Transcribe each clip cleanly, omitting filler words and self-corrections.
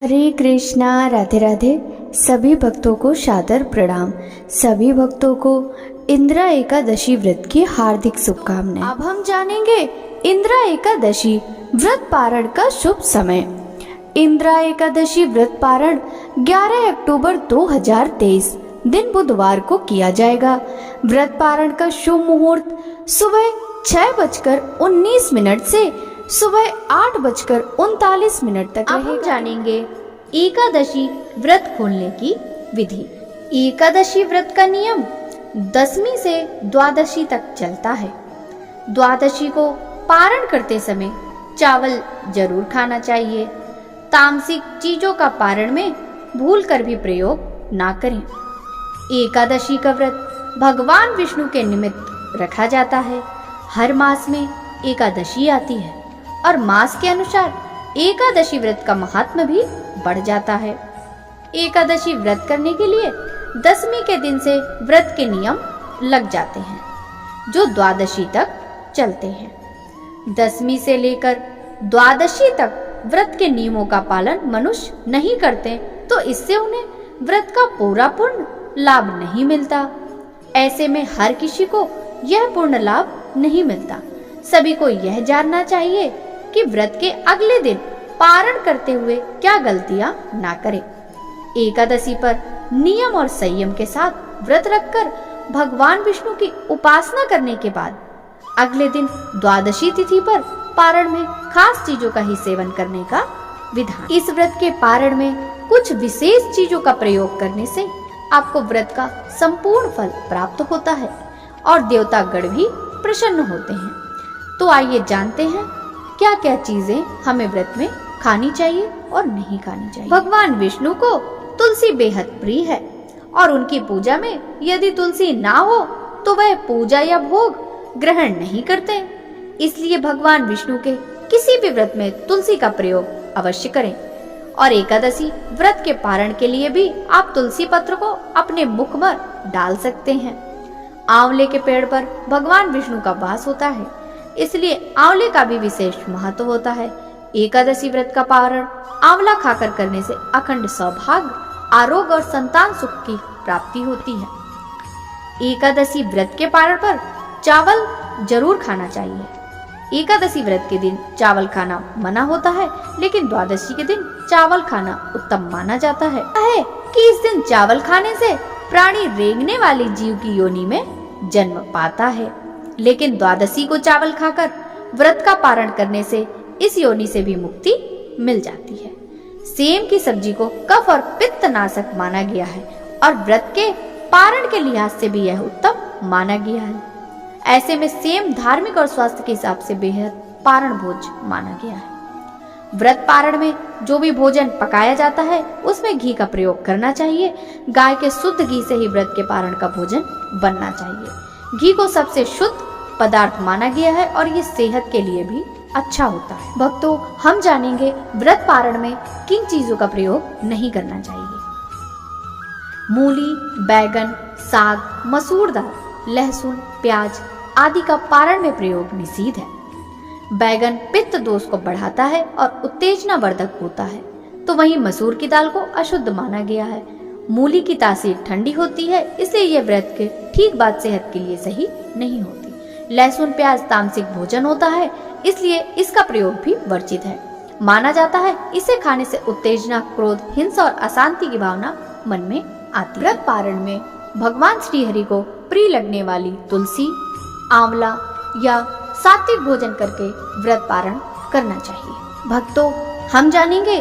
हरे कृष्णा, राधे राधे। सभी भक्तों को सादर प्रणाम। सभी भक्तों को इंदिरा एकादशी व्रत की हार्दिक शुभकामनाएं। अब हम जानेंगे इंदिरा एकादशी व्रत पारण का शुभ समय। इंदिरा एकादशी व्रत पारण 11 अक्टूबर 2023 दिन बुधवार को किया जाएगा। व्रत पारण का शुभ मुहूर्त सुबह 6:19 से सुबह 8:39 तक रहेगा। हम जानेंगे एकादशी व्रत खोलने की विधि। एकादशी व्रत का नियम दशमी से द्वादशी तक चलता है। द्वादशी को पारण करते समय चावल जरूर खाना चाहिए। तामसिक चीजों का पारण में भूल कर भी प्रयोग ना करें। एकादशी का व्रत भगवान विष्णु के निमित्त रखा जाता है। हर मास में एकादशी आती है और मास के अनुसार एकादशी व्रत का महात्म्य भी बढ़ जाता है। एकादशी व्रत करने के लिए दशमी के दिन से व्रत के नियम लग जाते हैं, जो द्वादशी तक चलते हैं। दशमी से लेकर द्वादशी तक व्रत के नियमों का पालन मनुष्य नहीं करते तो इससे उन्हें व्रत का पूर्ण लाभ नहीं मिलता। ऐसे में हर किसी को यह पूर्ण लाभ नहीं मिलता। सभी को यह जानना चाहिए कि व्रत के अगले दिन पारण करते हुए क्या गलतियां ना करें। एकादशी पर नियम और संयम के साथ व्रत रखकर भगवान विष्णु की उपासना करने के बाद अगले दिन द्वादशी तिथि पर पारण में खास चीजों का ही सेवन करने का विधान। इस व्रत के पारण में कुछ विशेष चीजों का प्रयोग करने से आपको व्रत का संपूर्ण फल प्राप्त होता है और देवतागण भी प्रसन्न होते हैं। तो आइए जानते हैं क्या क्या चीजें हमें व्रत में खानी चाहिए और नहीं खानी चाहिए। भगवान विष्णु को तुलसी बेहद प्रिय है और उनकी पूजा में यदि तुलसी ना हो तो वह पूजा या भोग ग्रहण नहीं करते। इसलिए भगवान विष्णु के किसी भी व्रत में तुलसी का प्रयोग अवश्य करें। और एकादशी व्रत के पारण के लिए भी आप तुलसी पत्र को अपने मुख पर डाल सकते हैं। आंवले के पेड़ पर भगवान विष्णु का वास होता है, इसलिए आंवले का भी विशेष महत्व होता है। एकादशी व्रत का पारण आंवला खाकर करने से अखंड सौभाग्य, आरोग्य और संतान सुख की प्राप्ति होती है। एकादशी व्रत के पारण पर चावल जरूर खाना चाहिए। एकादशी व्रत के दिन चावल खाना मना होता है, लेकिन द्वादशी के दिन चावल खाना उत्तम माना जाता है कि इस दिन चावल खाने से प्राणी रेंगने वाली जीव की योनि में जन्म पाता है। लेकिन द्वादशी को चावल खाकर व्रत का पारण करने से इस योनि से भी मुक्ति मिल जाती है। सेम की सब्जी को कफ और पित्त नाशक माना गया है और व्रत के पारण के लिहाज से भी यह उत्तम माना गया है। ऐसे में सेम धार्मिक और स्वास्थ्य के हिसाब से बेहद पारण भोज माना गया है। व्रत पारण में जो भी भोजन पकाया जाता है उसमें घी का प्रयोग करना चाहिए। गाय के शुद्ध घी से ही व्रत के पारण का भोजन बनना चाहिए। घी को सबसे शुद्ध पदार्थ माना गया है और ये सेहत के लिए भी अच्छा होता है। भक्तों, हम जानेंगे व्रत पारण में किन चीजों का प्रयोग नहीं करना चाहिए। मूली, बैगन, साग, मसूर दाल, लहसुन, प्याज आदि का पारण में प्रयोग निषिद्ध है। बैगन पित्त दोष को बढ़ाता है और उत्तेजना वर्धक होता है, तो वहीं मसूर की दाल को अशुद्ध माना गया है। मूली की तासीर ठंडी होती है, इसलिए यह व्रत के ठीक बाद सेहत के लिए सही नहीं होती। लहसुन प्याज तामसिक भोजन होता है, इसलिए इसका प्रयोग भी वर्जित है। माना जाता है इसे खाने से उत्तेजना, क्रोध, हिंसा और अशांति की भावना मन में आती है। व्रत पारण में भगवान श्री हरि को प्रिय लगने वाली तुलसी, आंवला या सात्विक भोजन करके व्रत पारण करना चाहिए। भक्तों, हम जानेंगे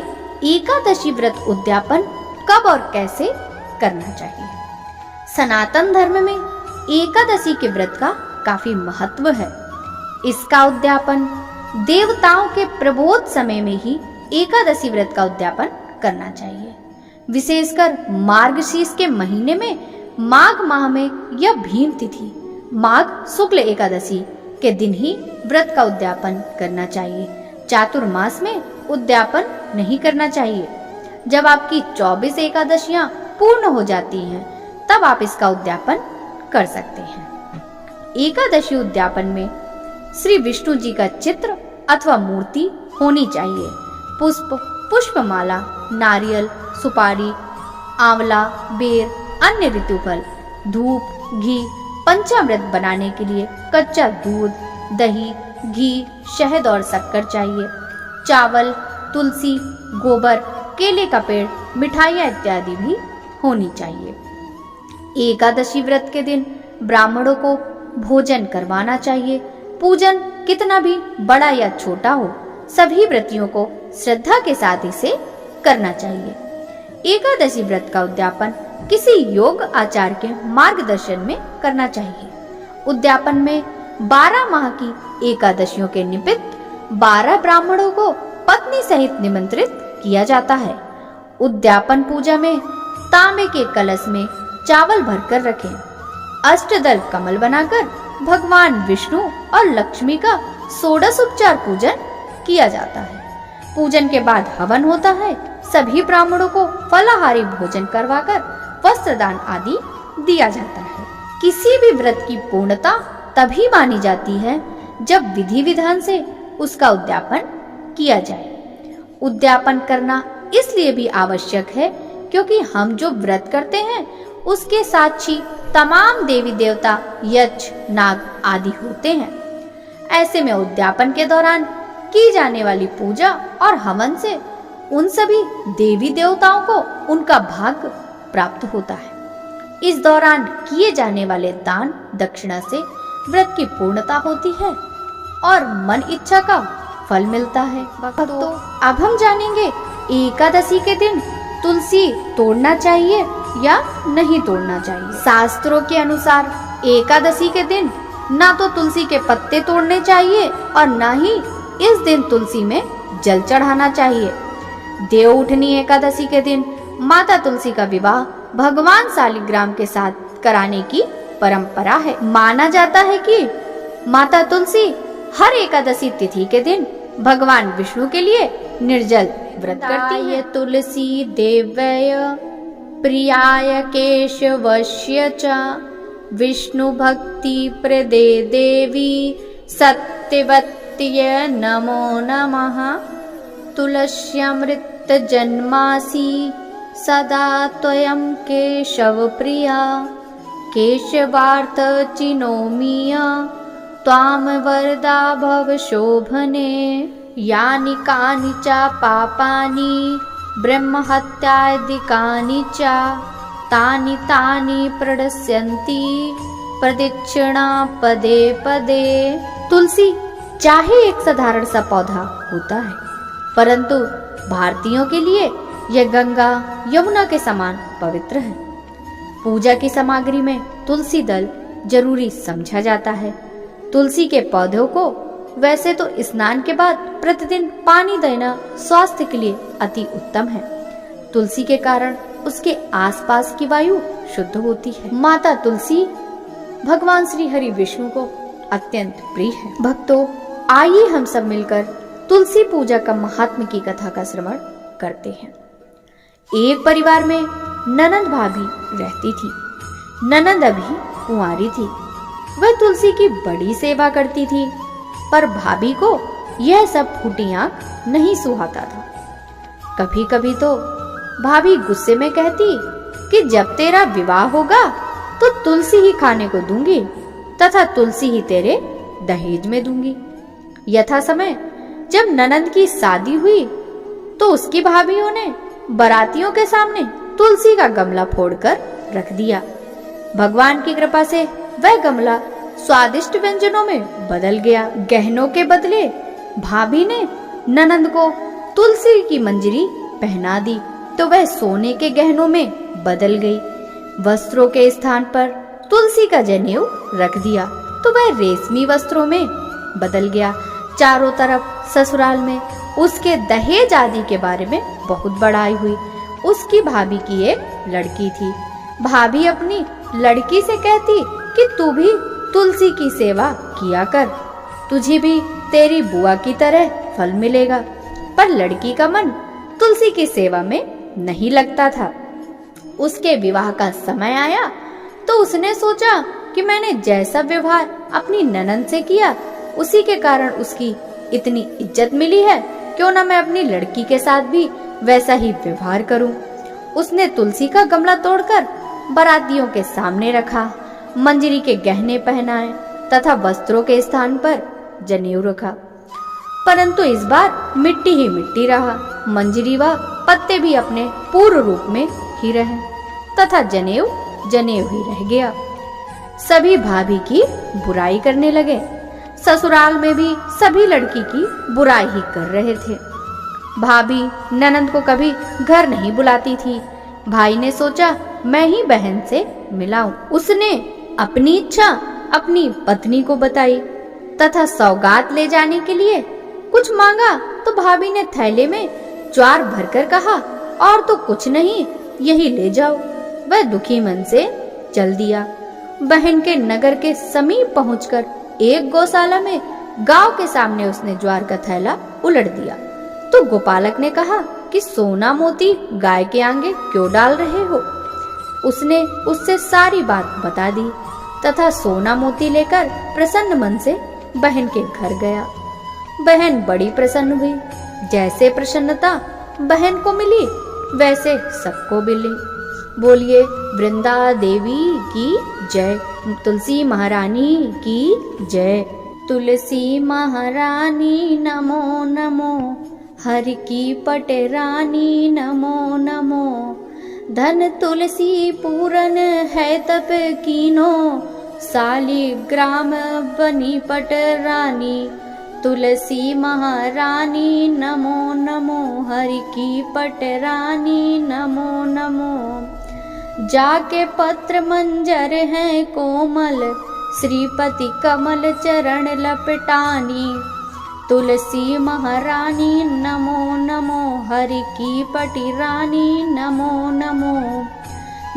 एकादशी व्रत उद्यापन कब और कैसे करना चाहिए। सनातन धर्म में एकादशी के व्रत का काफी महत्व है। इसका उद्यापन देवताओं के प्रबोध समय में ही एकादशी व्रत का उद्यापन करना चाहिए। विशेषकर मार्गशीर्ष के महीने में माघ माह में या भीम तिथि माघ शुक्ल एकादशी के दिन ही व्रत का उद्यापन करना चाहिए। चातुर्मास में उद्यापन नहीं करना चाहिए। जब आपकी 24 एकादशियां पूर्ण हो जाती हैं, तब आप इसका उद्यापन कर सकते हैं। एकादशी उद्यापन में श्री विष्णु जी का चित्र अथवा मूर्ति होनी चाहिए। पुष्प पुष्पमाला, नारियल, सुपारी, आंवला, बेर, अन्य ऋतुफल, धूप, घी, पंचामृत बनाने के लिए कच्चा दूध, दही, घी, शहद और शक्कर चाहिए। चावल, तुलसी, गोबर, केले का पेड़, मिठाइयाँ इत्यादि भी होनी चाहिए। एकादशी व्रत के दिन ब्राह्मणों को भोजन करवाना चाहिए। पूजन कितना भी बड़ा या छोटा हो, सभी व्रतियों को श्रद्धा के साथ इसे करना चाहिए। एकादशी व्रत का उद्यापन किसी योग आचार्य के मार्गदर्शन में करना चाहिए। उद्यापन में 12 माह की एकादशियों के निमित्त 12 ब्राह्मणों को पत्नी सहित निमंत्रित किया जाता है। उद्यापन पूजा में तांबे के कलश में चावल भरकर रखें। अष्टदल कमल बनाकर भगवान विष्णु और लक्ष्मी का षोडशोपचार पूजन किया जाता है। पूजन के बाद हवन होता है। सभी ब्राह्मणों को फलाहारी भोजन करवाकर वस्त्रदान आदि दिया जाता है। किसी भी व्रत की पूर्णता तभी मानी जाती है जब विधि विधान से उसका उद्यापन किया जाए। उद्यापन करना इसलिए भी आवश्यक है क्योंकि हम जो व्रत करते हैं उसके साक्षी तमाम देवी देवता, यक्ष, नाग आदि होते हैं। ऐसे में उद्यापन के दौरान की जाने वाली पूजा और हवन से उन सभी देवी देवताओं को उनका भाग प्राप्त होता है। इस दौरान किए जाने वाले दान दक्षिणा से व्रत की पूर्णता होती है और मन इच्छा का फल मिलता है। भक्तों, अब हम जानेंगे एकादशी के दिन तुलसी तोड़ना चाहिए या नहीं तोड़ना चाहिए। शास्त्रों के अनुसार एकादशी के दिन ना तो तुलसी के पत्ते तोड़ने चाहिए और ना ही इस दिन तुलसी में जल चढ़ाना चाहिए। देवउठनी एकादशी के दिन माता तुलसी का विवाह भगवान शालिग्राम के साथ कराने की परंपरा है। माना जाता है कि माता तुलसी हर एकादशी तिथि के दिन भगवान विष्णु के लिए निर्जल व्रत करती है। तुलसी देव्य प्रियाय केशवस्य च विष्णु भक्ति प्रदे देवी सत्यवत्य नमो नमः। तुलस्यामृत जन्मासि सदा त्वयं केशव प्रिया केशवार्थ चिनोमीय त्वाम वरदा भव शोभने। यानि कानि च पापानि ब्रह्महत्यादिकानि च तानि तानि प्रणश्यन्ति प्रदक्षिणा पदे पदे। तुलसी चाहे एक साधारण सा पौधा होता है, परंतु भारतीयों के लिए यह गंगा यमुना के समान पवित्र है। पूजा की सामग्री में तुलसी दल जरूरी समझा जाता है। तुलसी के पौधों को वैसे तो स्नान के बाद प्रतिदिन पानी देना स्वास्थ्य के लिए अति उत्तम है। तुलसी के कारण उसके आसपास की वायु शुद्ध होती है। माता तुलसी भगवान श्री हरि विष्णु को अत्यंत प्रिय है। भक्तों, आइए हम सब मिलकर तुलसी पूजा का महात्म्य की कथा का श्रवण करते हैं। एक परिवार में ननंद भाभी रहती थी। ननंद अभी कुंवारी थी। वह तुलसी की बड़ी सेवा करती थी, पर भाभी को यह सब फूटी आंख नहीं सुहाता था। कभी कभी तो भाभी गुस्से में कहती कि जब तेरा विवाह होगा तो तुलसी ही खाने को दूंगी तथा तुलसी ही तेरे दहेज में दूंगी। यथा समय जब ननंद की शादी हुई तो उसकी भाभीयों ने बारातियों के सामने तुलसी का गमला फोड़कर रख दिया। भगवान की कृपा से वह गमला स्वादिष्ट व्यंजनों में बदल गया। गहनों के बदले भाभी ने ननंद को तुलसी की मंजरी पहना दी तो वह सोने के गहनों में बदल गई। वस्त्रों के स्थान पर तुलसी का जनेऊ रख दिया तो वह रेशमी वस्त्रों में बदल गया। चारों तरफ ससुराल में उसके दहेज आदि के बारे में बहुत बड़ाई हुई। उसकी भाभी की एक लड़की थी। भाभी अपनी लड़की से कहती कि तू भी तुलसी की सेवा किया कर, तुझे भी तेरी बुआ की तरह फल मिलेगा। पर लड़की का मन तुलसी की सेवा में नहीं लगता था। उसके विवाह का समय आया तो उसने सोचा कि मैंने जैसा व्यवहार अपनी ननंद से किया उसी के कारण उसकी इतनी इज्जत मिली है, क्यों ना मैं अपनी लड़की के साथ भी वैसा ही व्यवहार करूं। उसने तुलसी का गमला तोड़कर बारातियों के सामने रखा, मंजरी के गहने पहनाए तथा वस्त्रों के स्थान पर जनेऊ रखा। परंतु इस बार मिट्टी ही मिट्टी रहा। मंजरी व पत्ते भी अपने पूर्व रूप में ही रहे तथा जनेऊ जनेऊ ही रह गया। सभी भाभी की बुराई करने लगे। ससुराल में भी सभी लड़की की बुराई ही कर रहे थे। भाभी ननंद को कभी घर नहीं बुलाती थी। भाई ने सोचा मैं ही बहन से मिलाऊं। उसने अपनी इच्छा अपनी पत्नी को बताई तथा सौगात ले जाने के लिए कुछ मांगा तो भाभी ने थैले में ज्वार भरकर कहा, और तो कुछ नहीं, यही ले जाओ। वह दुखी मन से चल दिया। बहन के नगर के समीप पहुंचकर एक गौशाला में गांव के सामने उसने ज्वार का थैला उलट दिया। तो गोपालक ने कहा कि सोना मोती गाय के आगे क्यों डाल रहे हो। उसने उससे सारी बात बता दी तथा सोना मोती लेकर प्रसन्न मन से बहन के घर गया। बहन बड़ी प्रसन्न हुई। जैसे प्रसन्नता बहन को मिली वैसे सबको मिली। बोलिए वृंदा देवी की जय, तुलसी महारानी की जय। तुलसी महारानी नमो नमो, हर की पटरानी नमो नमो। धन तुलसी पूरन है तप कीनो, सालिग्राम बनी पटरानी। तुलसी महारानी नमो नमो, हरि की पटरानी नमो नमो। जाके पत्र मंजर है कोमल, श्रीपति कमल चरण लपटानी। तुलसी महारानी नमो नमो, हरि की पटरानी नमो नमो।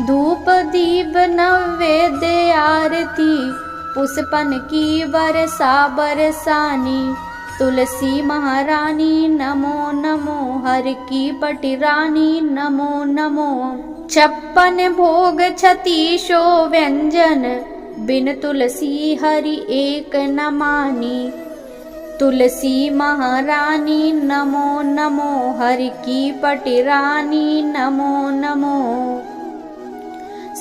धूप दीप नैवेद्य आरती, पुष्पन की बरसा बरसानी। तुलसी महारानी नमो नमो, हर की पटरानी नमो नमो। 56 भोग 36 व्यंजन, बिन तुलसी हरि एक न मानी। तुलसी महारानी नमो नमो, हरि की पटरानी नमो नमो।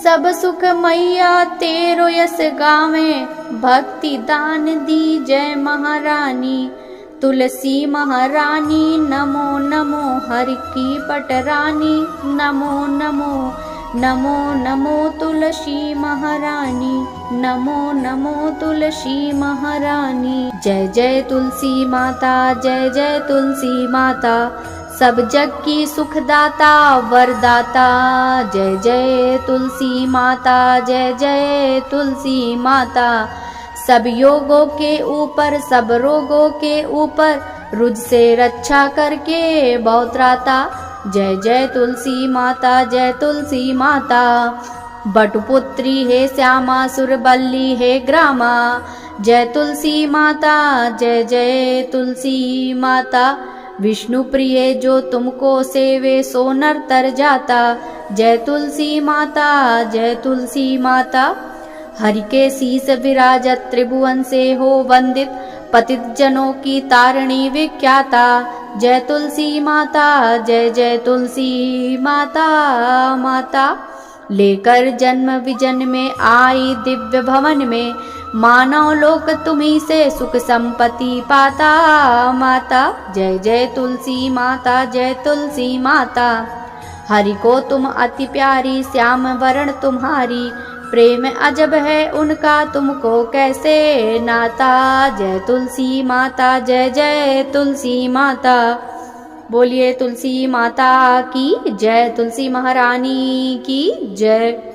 सब सुख मैया तेरो यस गावे, भक्ति दान दी जय महारानी। तुलसी महारानी नमो नमो, हरि की पटरानी नमो नमो। नमो नमो तुलसी महारानी, नमो नमो तुलसी महारानी। जय जय तुलसी माता, जय जय तुलसी माता। सब जग की सुखदाता वरदाता। जय जय तुलसी माता, जय जय तुलसी माता। सब योगों के ऊपर सब रोगों के ऊपर, रुझ से रक्षा करके बहुत्राता। जय जय तुलसी माता, जय तुलसी माता। बटपुत्री है श्यामा, सुरबल्ली है ग्रामा। जय तुलसी माता, जय जय तुलसी माता। विष्णु प्रिय जो तुमको सेवे सो नर तर जाता। जय तुलसी माता, जय तुलसी माता। हरि के शीस विराजत त्रिभुवन से हो वंदित, पतित जनों की तारिणी विख्याता। जय तुलसी माता, जय जय तुलसी माता माता। लेकर जन्म विजन में आई दिव्य भवन में, मानव लोक तुम्ही से सुख संपत्ति पाता माता। जय जय तुलसी माता, जय तुलसी माता। हरि को तुम अति प्यारी, श्याम वरण तुम्हारी। प्रेम अजब है उनका, तुमको कैसे नाता। जय तुलसी माता, जय जय तुलसी माता। बोलिए तुलसी माता की जय, तुलसी महारानी की जय।